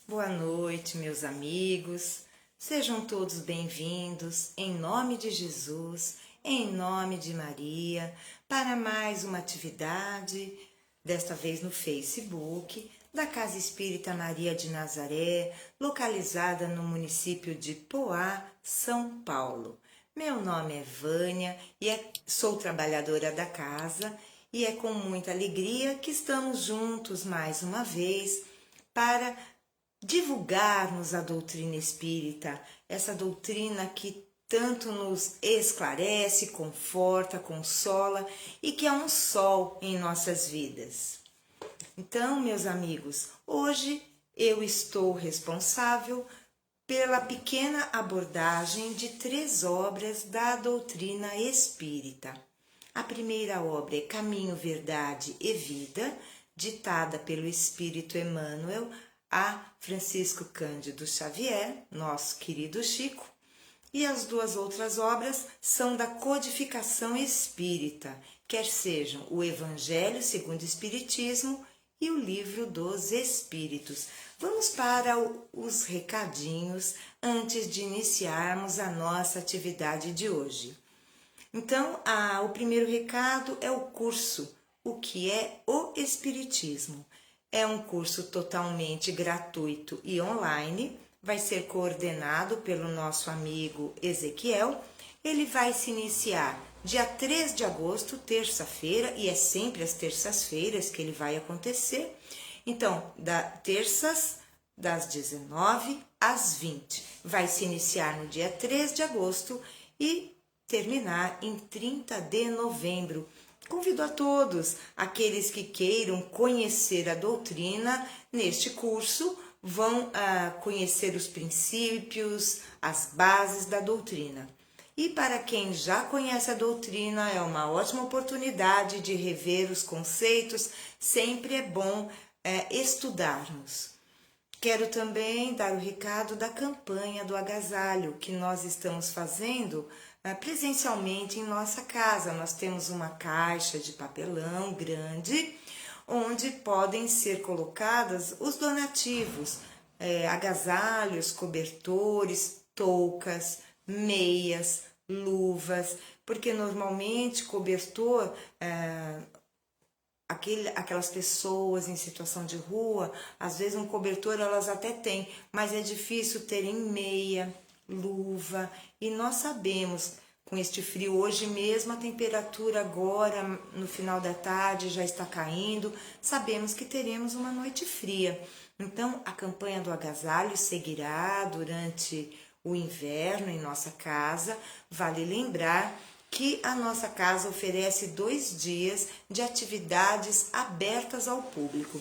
Boa noite, meus amigos. Sejam todos bem-vindos, em nome de Jesus, em nome de Maria, para mais uma atividade, desta vez no Facebook, da Casa Espírita Maria de Nazaré, localizada no município de Poá, São Paulo. Meu nome é Vânia e sou trabalhadora da casa e é com muita alegria que estamos juntos mais uma vez para divulgarmos a doutrina espírita, essa doutrina que tanto nos esclarece, conforta, consola e que é um sol em nossas vidas. Então, meus amigos, hoje eu estou responsável pela pequena abordagem de 3 obras da doutrina espírita. A primeira obra é Caminho, Verdade e Vida, ditada pelo Espírito Emmanuel a Francisco Cândido Xavier, nosso querido Chico, e as 2 outras obras são da codificação espírita, quer sejam o Evangelho segundo o Espiritismo e o Livro dos Espíritos. Vamos para os recadinhos antes de iniciarmos a nossa atividade de hoje. Então, o primeiro recado é o curso, o que é o Espiritismo. É um curso totalmente gratuito e online, vai ser coordenado pelo nosso amigo Ezequiel. Ele vai se iniciar dia 3 de agosto, terça-feira, e é sempre às terças-feiras que ele vai acontecer. Então, terças das 19 às 20. Vai se iniciar no dia 3 de agosto e terminar em 30 de novembro. Convido a todos, aqueles que queiram conhecer a doutrina, neste curso vão conhecer os princípios, as bases da doutrina. E para quem já conhece a doutrina, é uma ótima oportunidade de rever os conceitos, sempre é bom estudarmos. Quero também dar o recado da campanha do agasalho que nós estamos fazendo presencialmente em nossa casa. Nós temos uma caixa de papelão grande, onde podem ser colocadas os donativos, agasalhos, cobertores, toucas, meias, luvas, porque normalmente cobertor, aquelas pessoas em situação de rua, às vezes um cobertor elas até têm, mas é difícil terem meia, luva, e nós sabemos, com este frio, hoje mesmo a temperatura agora, no final da tarde, já está caindo, sabemos que teremos uma noite fria. Então, a campanha do agasalho seguirá durante o inverno em nossa casa. Vale lembrar que a nossa casa oferece 2 dias de atividades abertas ao público.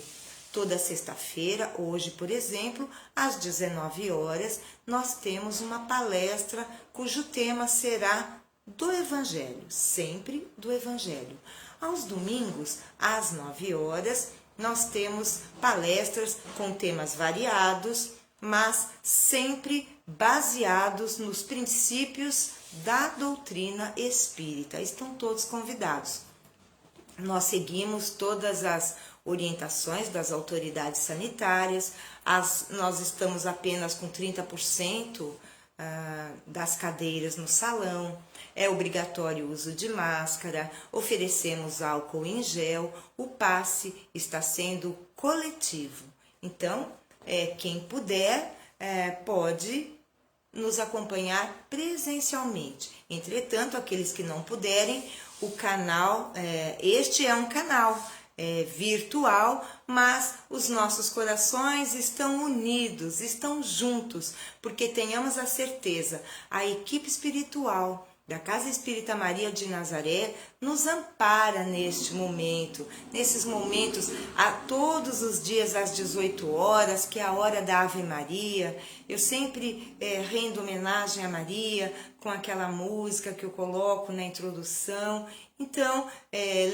Toda sexta-feira, hoje, por exemplo, às 19 horas, nós temos uma palestra cujo tema será do Evangelho, sempre do Evangelho. Aos domingos, às 9 horas, nós temos palestras com temas variados, mas sempre baseados nos princípios da doutrina espírita. Estão todos convidados. Nós seguimos todas as orientações das autoridades sanitárias, nós estamos apenas com 30% das cadeiras no salão, é obrigatório o uso de máscara, oferecemos álcool em gel, o passe está sendo coletivo. Então, quem puder pode nos acompanhar presencialmente. Entretanto, aqueles que não puderem, o canal, este é um canal virtual, mas os nossos corações estão unidos, estão juntos, porque tenhamos a certeza, a equipe espiritual da Casa Espírita Maria de Nazaré nos ampara neste momento, nesses momentos, todos os dias às 18 horas, que é a hora da Ave Maria. Eu sempre rendo homenagem a Maria com aquela música que eu coloco na introdução. Então,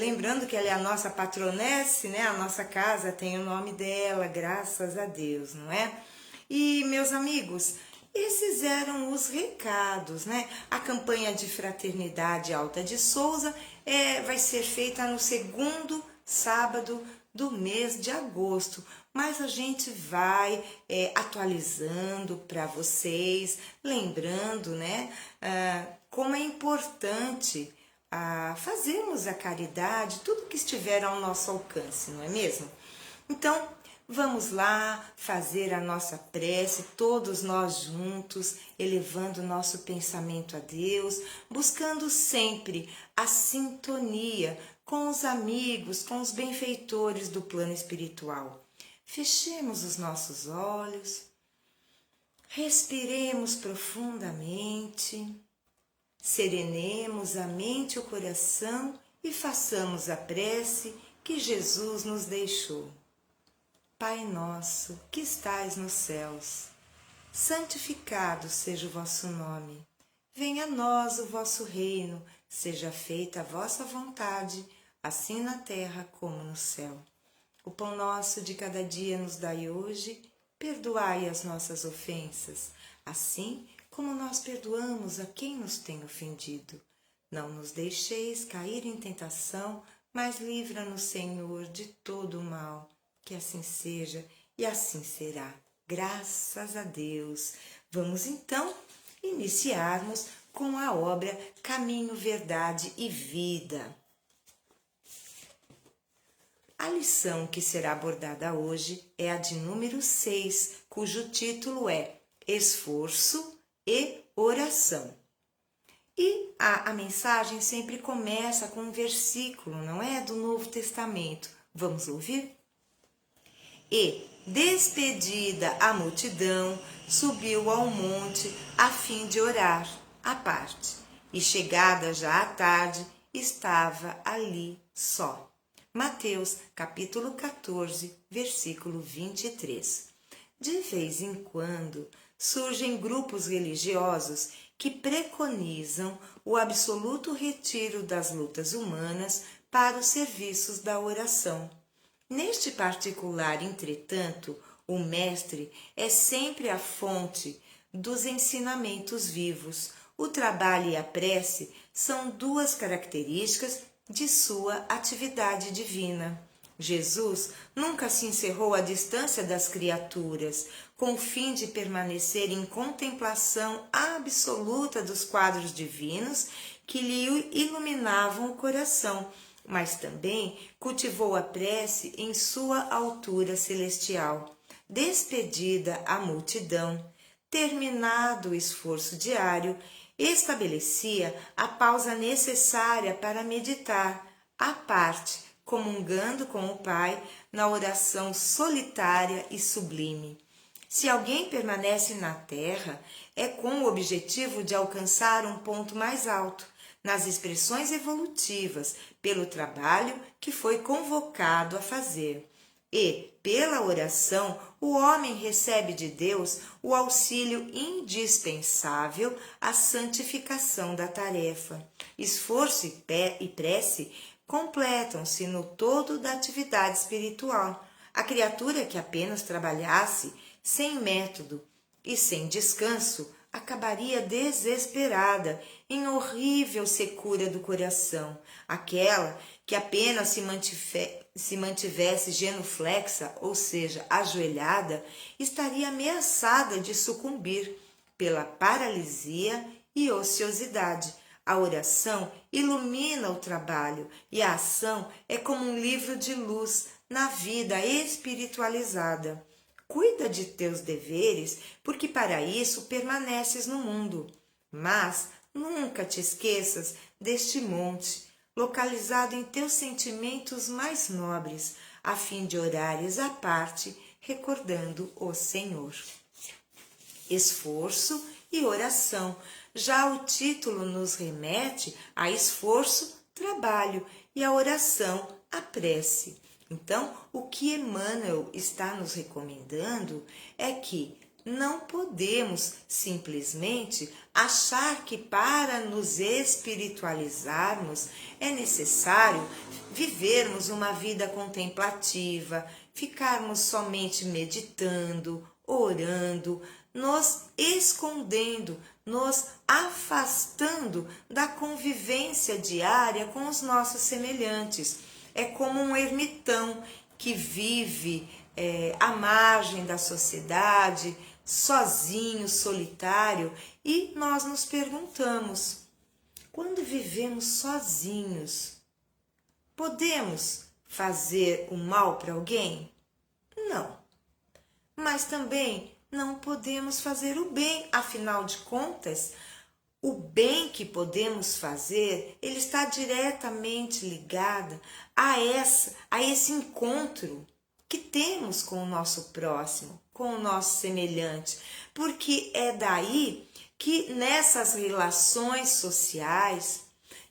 lembrando que ela é a nossa patronesse, né? A nossa casa tem o nome dela, graças a Deus, não é? E, meus amigos, esses eram os recados, né? A campanha de Fraternidade Alta de Souza vai ser feita no 2º sábado do mês de agosto. mas a gente vai atualizando para vocês, lembrando, né, como é importante fazermos a caridade, tudo que estiver ao nosso alcance, não é mesmo? Então, vamos lá fazer a nossa prece, todos nós juntos, elevando nosso pensamento a Deus, buscando sempre a sintonia com os amigos, com os benfeitores do plano espiritual. Fechemos os nossos olhos, respiremos profundamente, serenemos a mente e o coração e façamos a prece que Jesus nos deixou. Pai nosso, que estais nos céus, santificado seja o vosso nome. Venha a nós o vosso reino, seja feita a vossa vontade, assim na terra como no céu. O pão nosso de cada dia nos dai hoje, perdoai as nossas ofensas, assim como nós perdoamos a quem nos tem ofendido. Não nos deixeis cair em tentação, mas livra-nos, Senhor, de todo o mal. Que assim seja e assim será. Graças a Deus. Vamos então iniciarmos com a obra Caminho, Verdade e Vida. A lição que será abordada hoje é a de número 6, cujo título é Esforço e Oração. E a mensagem sempre começa com um versículo, não é? Do Novo Testamento. Vamos ouvir? E, despedida a multidão, subiu ao monte a fim de orar, à parte. E chegada já a tarde, estava ali só. Mateus, capítulo 14, versículo 23. De vez em quando, surgem grupos religiosos que preconizam o absoluto retiro das lutas humanas para os serviços da oração. Neste particular, entretanto, o Mestre é sempre a fonte dos ensinamentos vivos. O trabalho e a prece são duas características de sua atividade divina. Jesus nunca se encerrou à distância das criaturas, com o fim de permanecer em contemplação absoluta dos quadros divinos que lhe iluminavam o coração, mas também cultivou a prece em sua altura celestial. Despedida a multidão, terminado o esforço diário, estabelecia a pausa necessária para meditar, à parte, comungando com o Pai na oração solitária e sublime. Se alguém permanece na terra, é com o objetivo de alcançar um ponto mais alto, nas expressões evolutivas, pelo trabalho que foi convocado a fazer. E, pela oração, o homem recebe de Deus o auxílio indispensável à santificação da tarefa. Esforço e prece completam-se no todo da atividade espiritual. A criatura que apenas trabalhasse sem método e sem descanso acabaria desesperada, em horrível secura do coração. Aquela que apenas se mantivesse genuflexa, ou seja, ajoelhada, estaria ameaçada de sucumbir pela paralisia e ociosidade. A oração ilumina o trabalho e a ação é como um livro de luz na vida espiritualizada. Cuida de teus deveres, porque para isso permaneces no mundo. Mas nunca te esqueças deste monte, localizado em teus sentimentos mais nobres, a fim de orares à parte, recordando o Senhor. Esforço e oração. Já o título nos remete a esforço, trabalho, e a oração, a prece. Então, o que Emmanuel está nos recomendando é que não podemos simplesmente achar que para nos espiritualizarmos é necessário vivermos uma vida contemplativa, ficarmos somente meditando, orando, nos escondendo, nos afastando da convivência diária com os nossos semelhantes. É como um ermitão que vive à margem da sociedade, sozinho, solitário, e nós nos perguntamos: quando vivemos sozinhos, podemos fazer o mal para alguém? Não. Mas também não podemos fazer o bem, afinal de contas, o bem que podemos fazer, ele está diretamente ligado a esse encontro que temos com o nosso próximo, com o nosso semelhante, porque é daí que nessas relações sociais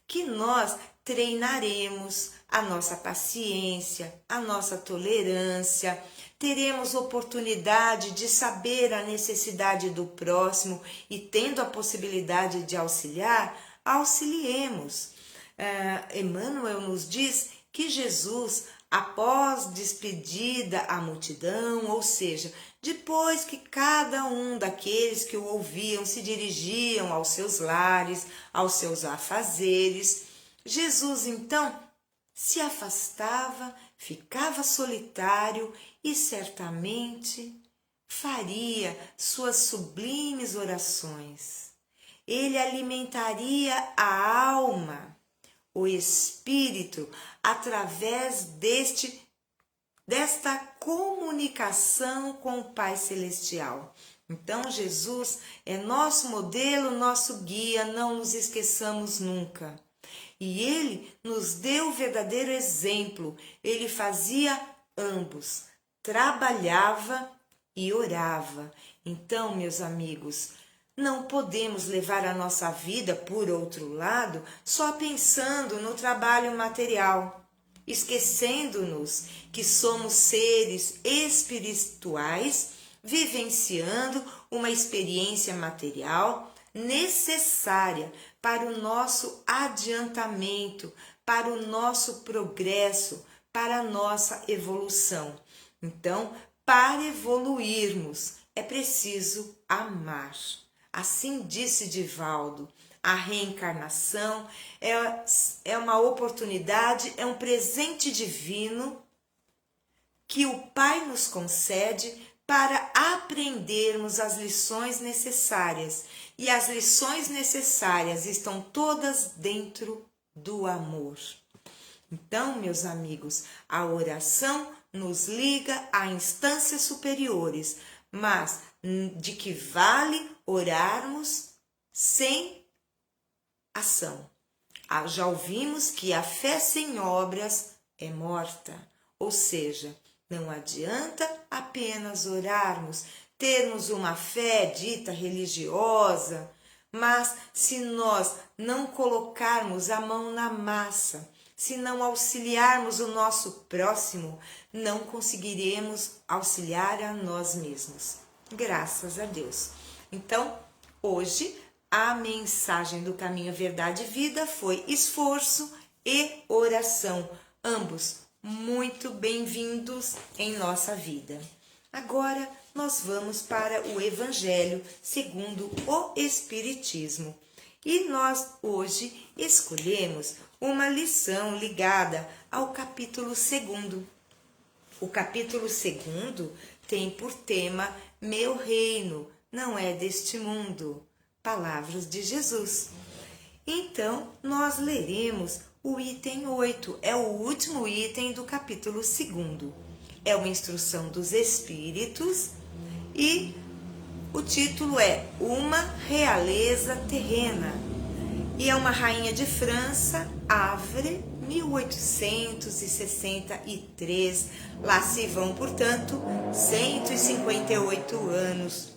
que nós treinaremos a nossa paciência, a nossa tolerância, teremos oportunidade de saber a necessidade do próximo e, tendo a possibilidade de auxiliar, auxiliemos. Emmanuel nos diz que Jesus, após despedida a multidão, ou seja, depois que cada um daqueles que o ouviam se dirigiam aos seus lares, aos seus afazeres, Jesus então se afastava, ficava solitário e certamente faria suas sublimes orações. Ele alimentaria a alma, o espírito, através desta comunicação com o Pai Celestial. Então, Jesus é nosso modelo, nosso guia, não nos esqueçamos nunca. E ele nos deu o verdadeiro exemplo. Ele fazia ambos, trabalhava e orava. Então, meus amigos, não podemos levar a nossa vida, por outro lado, só pensando no trabalho material, esquecendo-nos que somos seres espirituais vivenciando uma experiência material necessária para o nosso adiantamento, para o nosso progresso, para a nossa evolução. Então, para evoluirmos, é preciso amar. Assim disse Divaldo, a reencarnação é uma oportunidade, é um presente divino que o Pai nos concede para aprendermos as lições necessárias. E as lições necessárias estão todas dentro do amor. Então, meus amigos, a oração nos liga a instâncias superiores, mas de que vale orarmos sem ação? Já ouvimos que a fé sem obras é morta, ou seja, não adianta apenas orarmos, termos uma fé dita religiosa, mas se nós não colocarmos a mão na massa, se não auxiliarmos o nosso próximo, não conseguiremos auxiliar a nós mesmos. Graças a Deus. Então, hoje, a mensagem do Caminho Verdade e Vida foi esforço e oração, ambos muito bem-vindos em nossa vida. Agora nós vamos para o Evangelho segundo o Espiritismo e nós hoje escolhemos uma lição ligada ao capítulo 2. O capítulo 2 tem por tema Meu reino não é deste mundo, palavras de Jesus. Então nós leremos o item 8, é o último item do capítulo 2. É uma instrução dos Espíritos e o título é Uma Realeza Terrena. E é uma rainha de França, Havre, 1863. Lá se vão, portanto, 158 anos.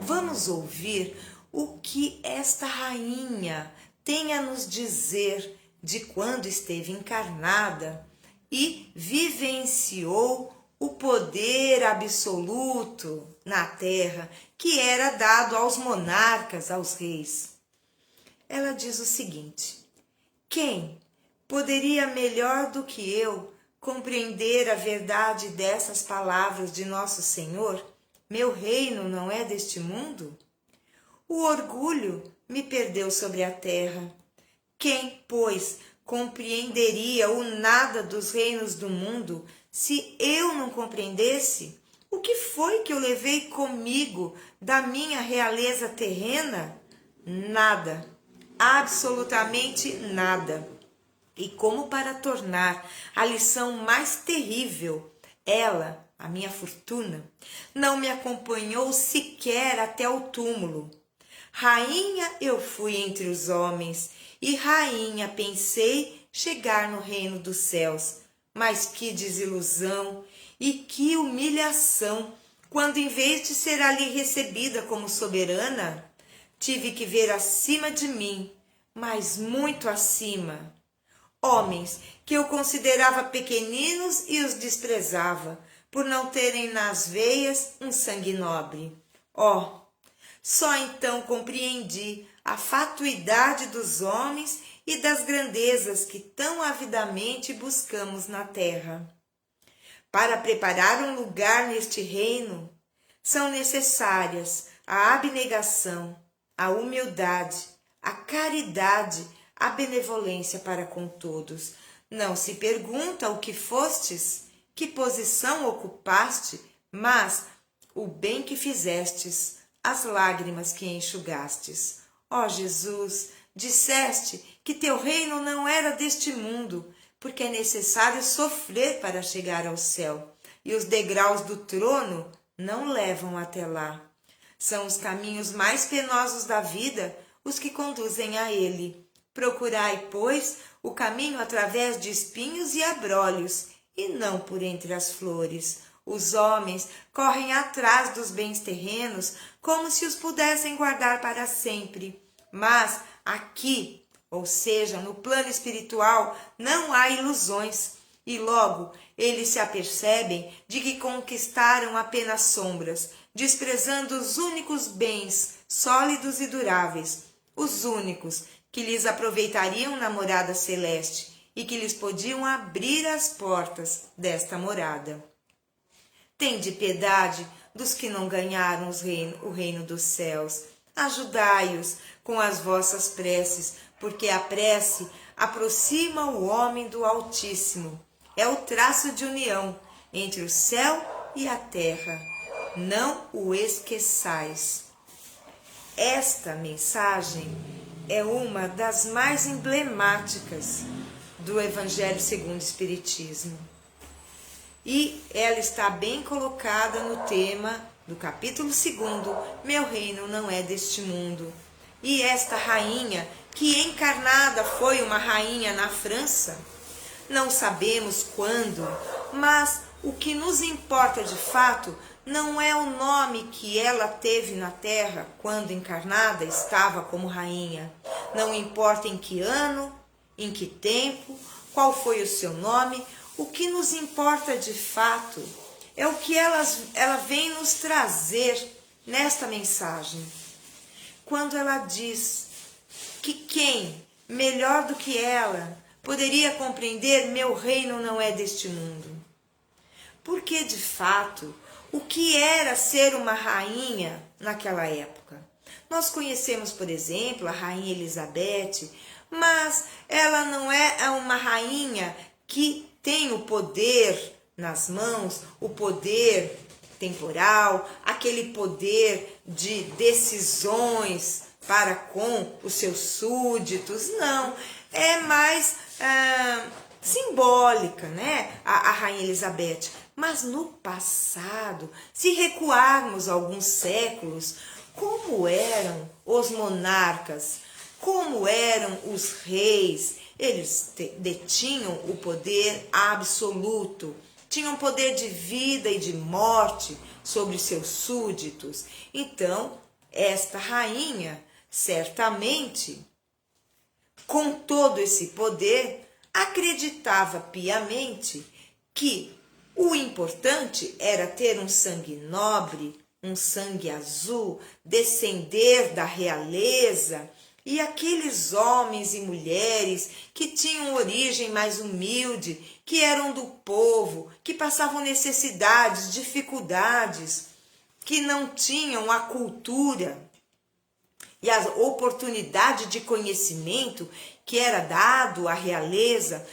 Vamos ouvir o que esta rainha tem a nos dizer de quando esteve encarnada e vivenciou o poder absoluto na terra que era dado aos monarcas, aos reis. Ela diz o seguinte: quem poderia melhor do que eu compreender a verdade dessas palavras de Nosso Senhor? Meu reino não é deste mundo? O orgulho me perdeu sobre a terra. Quem, pois, compreenderia o nada dos reinos do mundo Se eu não compreendesse, o que foi que eu levei comigo da minha realeza terrena? Nada, absolutamente nada. E como para tornar a lição mais terrível, ela, a minha fortuna, não me acompanhou sequer até o túmulo. Rainha eu fui entre os homens, e rainha pensei chegar no reino dos céus. Mas que desilusão e que humilhação, quando em vez de ser ali recebida como soberana, tive que ver acima de mim, mas muito acima, homens que eu considerava pequeninos e os desprezava, por não terem nas veias um sangue nobre. Oh, só então compreendi a fatuidade dos homens e das grandezas que tão avidamente buscamos na terra. Para preparar um lugar neste reino, são necessárias a abnegação, a humildade, a caridade, a benevolência para com todos. Não se pergunta o que fostes, que posição ocupaste, mas o bem que fizestes, as lágrimas que enxugastes. Ó Jesus, disseste que teu reino não era deste mundo, porque é necessário sofrer para chegar ao céu, e os degraus do trono não levam até lá. São os caminhos mais penosos da vida os que conduzem a ele. Procurai, pois, o caminho através de espinhos e abrolhos, e não por entre as flores. Os homens correm atrás dos bens terrenos como se os pudessem guardar para sempre. Mas aqui, ou seja, no plano espiritual, não há ilusões. E logo eles se apercebem de que conquistaram apenas sombras, desprezando os únicos bens sólidos e duráveis, os únicos que lhes aproveitariam na morada celeste e que lhes podiam abrir as portas desta morada. Tende piedade dos que não ganharam o reino dos céus. Ajudai-os com as vossas preces, porque a prece aproxima o homem do Altíssimo. É o traço de união entre o céu e a terra. Não o esqueçais. Esta mensagem é uma das mais emblemáticas do Evangelho segundo o Espiritismo. E ela está bem colocada no tema do capítulo 2, Meu reino não é deste mundo. E esta rainha, que encarnada foi uma rainha na França, não sabemos quando, mas o que nos importa de fato não é o nome que ela teve na Terra quando encarnada estava como rainha. Não importa em que ano, em que tempo, qual foi o seu nome. O que nos importa de fato é o que ela vem nos trazer nesta mensagem. Quando ela diz que quem, melhor do que ela, poderia compreender meu reino não é deste mundo. Porque, de fato, o que era ser uma rainha naquela época? Nós conhecemos, por exemplo, a rainha Elizabeth, mas ela não é uma rainha que tem o poder nas mãos, o poder temporal, aquele poder de decisões para com os seus súditos. Não, é mais simbólica, né? A rainha Elizabeth. Mas no passado, se recuarmos alguns séculos, como eram os monarcas, como eram os reis? Eles detinham o poder absoluto, tinham poder de vida e de morte sobre seus súditos. Então, esta rainha, certamente, com todo esse poder, acreditava piamente que o importante era ter um sangue nobre, um sangue azul, descender da realeza, e aqueles homens e mulheres que tinham origem mais humilde, que eram do povo, que passavam necessidades, dificuldades, que não tinham a cultura e a oportunidade de conhecimento que era dado à realeza,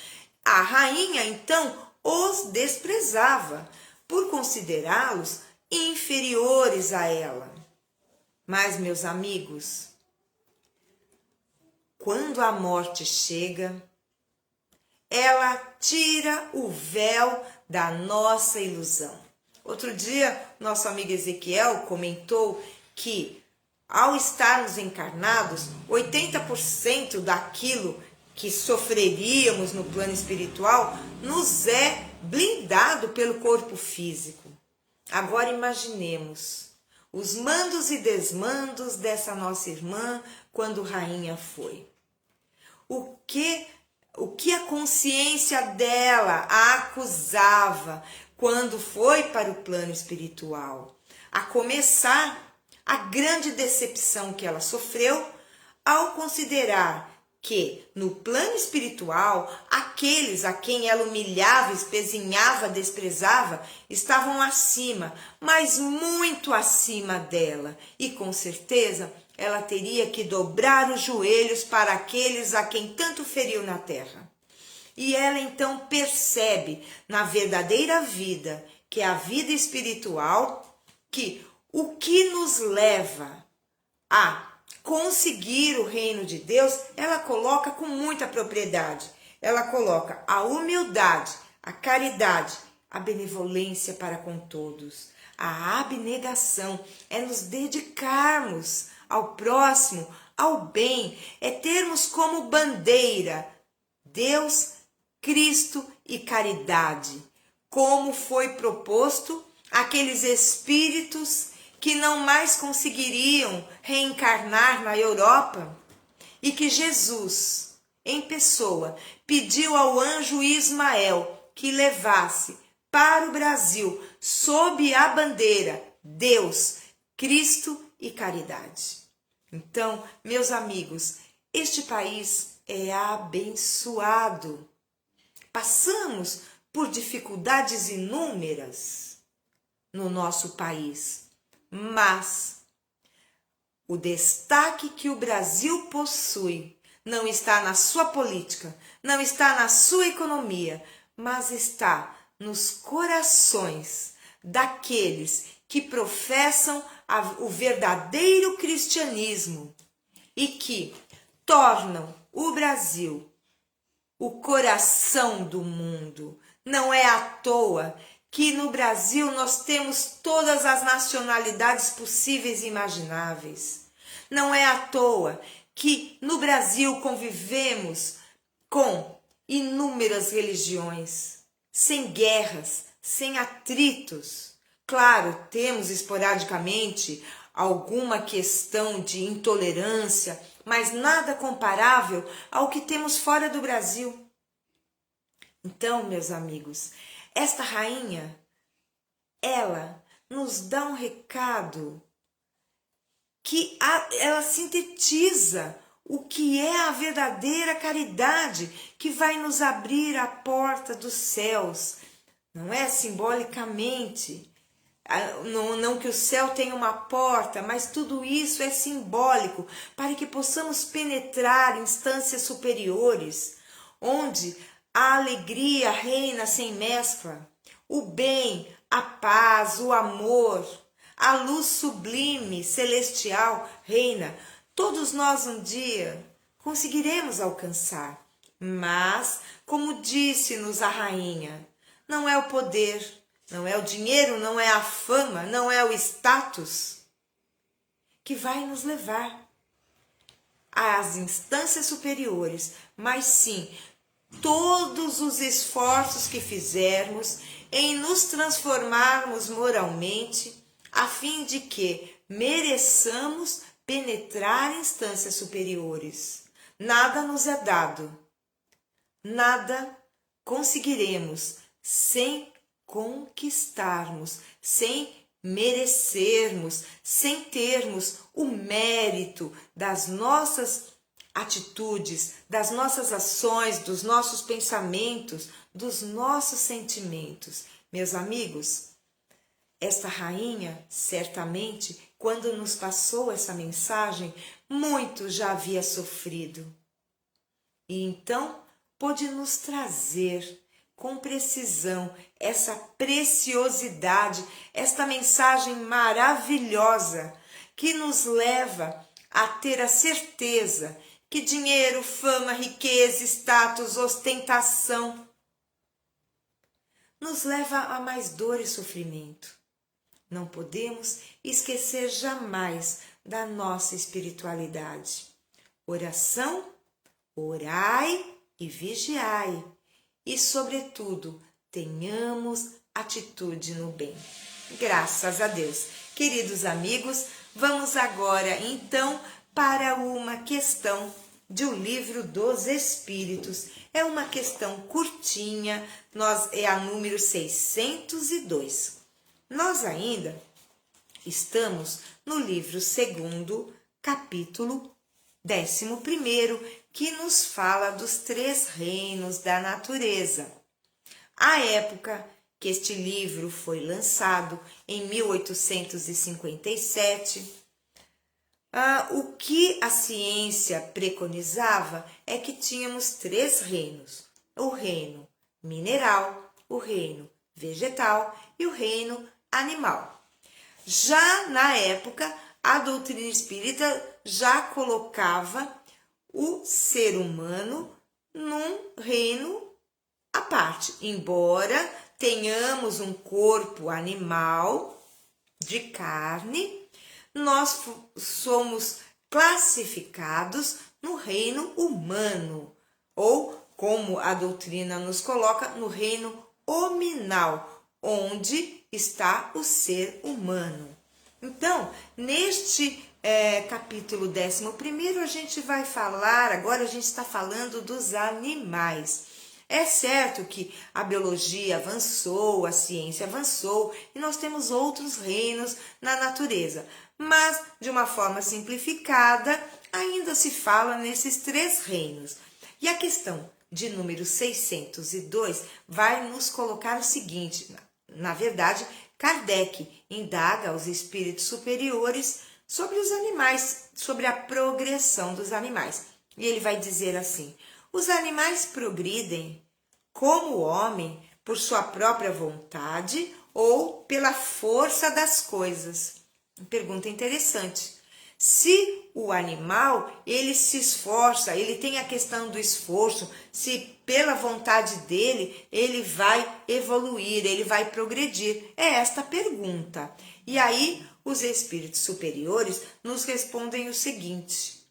a rainha então os desprezava, por considerá-los inferiores a ela. Mas, meus amigos, quando a morte chega, ela tira o véu da nossa ilusão. Outro dia, nosso amigo Ezequiel comentou que, ao estarmos encarnados, 80% daquilo que sofreríamos no plano espiritual nos é blindado pelo corpo físico. Agora imaginemos os mandos e desmandos dessa nossa irmã quando rainha foi. O que a consciência dela a acusava quando foi para o plano espiritual? A começar, a grande decepção que ela sofreu ao considerar que no plano espiritual, aqueles a quem ela humilhava, espezinhava, desprezava, estavam acima, mas muito acima dela. E com certeza ela teria que dobrar os joelhos para aqueles a quem tanto feriu na terra. E ela então percebe na verdadeira vida, que é a vida espiritual, que o que nos leva a conseguir o reino de Deus, ela coloca com muita propriedade. Ela coloca a humildade, a caridade, a benevolência para com todos. A abnegação é nos dedicarmos ao próximo, ao bem, é termos como bandeira Deus, Cristo e caridade, como foi proposto àqueles espíritos que não mais conseguiriam reencarnar na Europa e que Jesus, em pessoa, pediu ao anjo Ismael que levasse para o Brasil, sob a bandeira Deus, Cristo e caridade. Então, meus amigos, este país é abençoado. Passamos por dificuldades inúmeras no nosso país, mas o destaque que o Brasil possui não está na sua política, não está na sua economia, mas está nos corações daqueles que professam o verdadeiro cristianismo e que tornam o Brasil o coração do mundo. Não é à toa que no Brasil nós temos todas as nacionalidades possíveis e imagináveis. Não é à toa que no Brasil convivemos com inúmeras religiões, sem guerras, sem atritos. Claro, temos esporadicamente alguma questão de intolerância, mas nada comparável ao que temos fora do Brasil. Então, meus amigos, esta rainha, ela nos dá um recado que ela sintetiza o que é a verdadeira caridade que vai nos abrir a porta dos céus. Não é simbolicamente, não que o céu tenha uma porta, mas tudo isso é simbólico para que possamos penetrar instâncias superiores, onde a alegria reina sem mescla, o bem, a paz, o amor, a luz sublime, celestial reina. Todos nós um dia conseguiremos alcançar, mas, como disse-nos a rainha, não é o poder, não é o dinheiro, não é a fama, não é o status que vai nos levar às instâncias superiores, mas sim todos os esforços que fizermos em nos transformarmos moralmente, a fim de que mereçamos penetrar instâncias superiores. Nada nos é dado, nada conseguiremos sem conquistarmos, sem merecermos, sem termos o mérito das nossas atitudes, das nossas ações, dos nossos pensamentos, dos nossos sentimentos. Meus amigos, esta rainha, certamente, quando nos passou essa mensagem, muito já havia sofrido. E então pôde nos trazer com precisão essa preciosidade, esta mensagem maravilhosa que nos leva a ter a certeza que dinheiro, fama, riqueza, status, ostentação nos leva a mais dor e sofrimento. Não podemos esquecer jamais da nossa espiritualidade. Oração, orai e vigiai. E, sobretudo, tenhamos atitude no bem. Graças a Deus. Queridos amigos, vamos agora, então, para uma questão de O Livro dos Espíritos. É uma questão curtinha, é a número 602. Nós ainda estamos no livro 2º, capítulo 11º, que nos fala dos 3 reinos da natureza. À época que este livro foi lançado, em 1857, o que a ciência preconizava é que tínhamos 3 reinos: o reino mineral, o reino vegetal e o reino animal. Já na época, a doutrina espírita já colocava o ser humano num reino à parte, embora tenhamos um corpo animal de carne, nós somos classificados no reino humano, ou, como a doutrina nos coloca, no reino hominal, onde está o ser humano. Então, neste capítulo 11º, a gente vai falar, agora a gente está falando dos animais. É certo que a biologia avançou, a ciência avançou e nós temos outros reinos na natureza, mas de uma forma simplificada ainda se fala nesses 3 reinos. E a questão de número 602 vai nos colocar o seguinte: na verdade, Kardec indaga aos espíritos superiores sobre os animais, sobre a progressão dos animais. E ele vai dizer assim: os animais progridem como o homem por sua própria vontade ou pela força das coisas. Pergunta interessante. Se o animal, ele se esforça, ele tem a questão do esforço, se pela vontade dele, ele vai evoluir, ele vai progredir. É esta a pergunta. E aí, os espíritos superiores nos respondem o seguinte: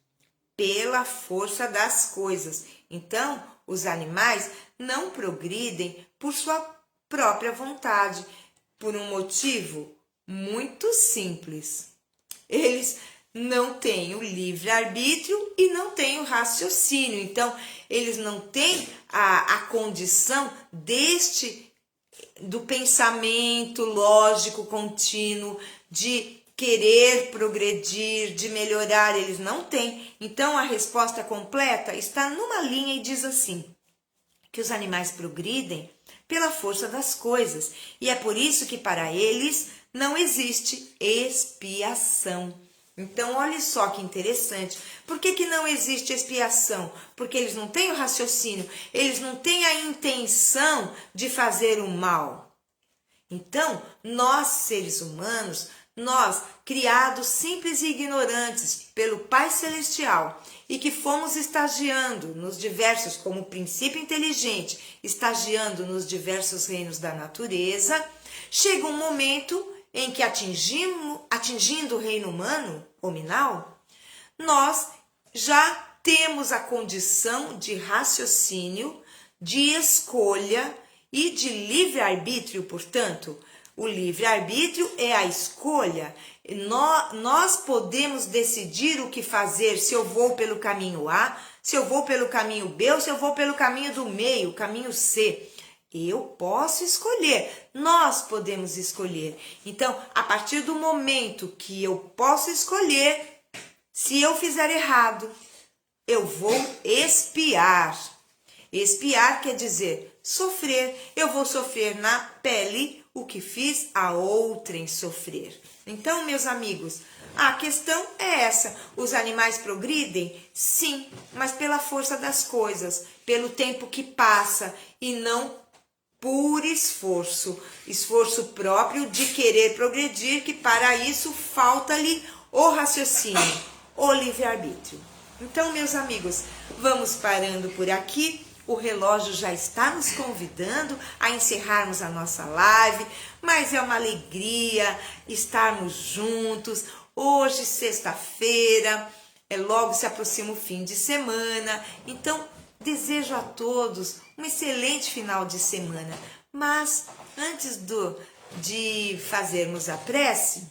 pela força das coisas. Então, os animais não progridem por sua própria vontade, por um motivo muito simples. Eles não têm o livre-arbítrio e não têm o raciocínio. Então, eles não têm a condição do pensamento lógico contínuo, de querer progredir, de melhorar, eles não têm. Então, a resposta completa está numa linha e diz assim: que os animais progridem pela força das coisas. E é por isso que para eles não existe expiação. Então, olha só que interessante. Por que não existe expiação? Porque eles não têm o raciocínio, eles não têm a intenção de fazer o mal. Então, nós, seres humanos, nós, criados simples e ignorantes pelo Pai Celestial, e que fomos estagiando nos diversos, como princípio inteligente, estagiando nos diversos reinos da natureza, chega um momento em que atingindo o reino humano, hominal, nós já temos a condição de raciocínio, de escolha e de livre-arbítrio. Portanto, o livre-arbítrio é a escolha. Nós podemos decidir o que fazer, se eu vou pelo caminho A, se eu vou pelo caminho B ou se eu vou pelo caminho do meio, o caminho C. Eu posso escolher, nós podemos escolher. Então, a partir do momento que eu posso escolher, se eu fizer errado, eu vou expiar. Expiar quer dizer sofrer. Eu vou sofrer na pele o que fiz a outrem sofrer. Então, meus amigos, a questão é essa. Os animais progridem? Sim, mas pela força das coisas, pelo tempo que passa e não por esforço próprio de querer progredir, que para isso falta-lhe o raciocínio, o livre-arbítrio. Então, meus amigos, vamos parando por aqui. O relógio já está nos convidando a encerrarmos a nossa live, mas é uma alegria estarmos juntos. Hoje, sexta-feira, logo se aproxima o fim de semana, então desejo a todos um excelente final de semana. Mas antes de fazermos a prece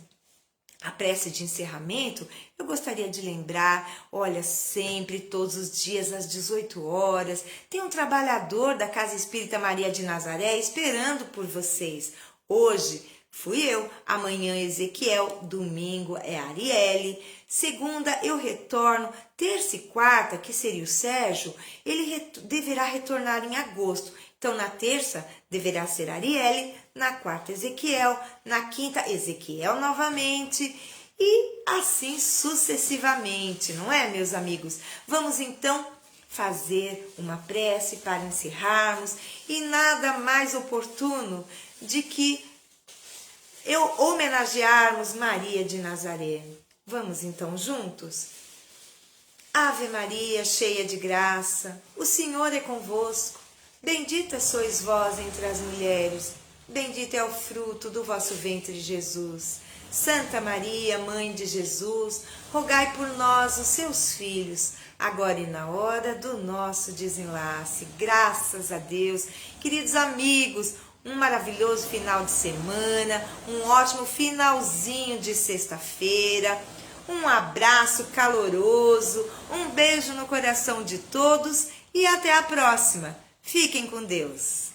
de encerramento, eu gostaria de lembrar, olha, sempre, todos os dias, às 18 horas, tem um trabalhador da Casa Espírita Maria de Nazaré esperando por vocês. Hoje fui eu, amanhã Ezequiel, domingo é Arielle, segunda eu retorno, terça e quarta, que seria o Sérgio, ele deverá retornar em agosto. Então, na terça deverá ser Arielle, na quarta Ezequiel, na quinta Ezequiel novamente e assim sucessivamente, não é, meus amigos? Vamos então fazer uma prece para encerrarmos e nada mais oportuno de que homenagearmos Maria de Nazaré. Vamos então juntos? Ave Maria, cheia de graça, o Senhor é convosco. Bendita sois vós entre as mulheres, bendito é o fruto do vosso ventre, Jesus. Santa Maria, Mãe de Jesus, rogai por nós, os seus filhos, agora e na hora do nosso desenlace. Graças a Deus. Queridos amigos, um maravilhoso final de semana, um ótimo finalzinho de sexta-feira, um abraço caloroso, um beijo no coração de todos e até a próxima. Fiquem com Deus.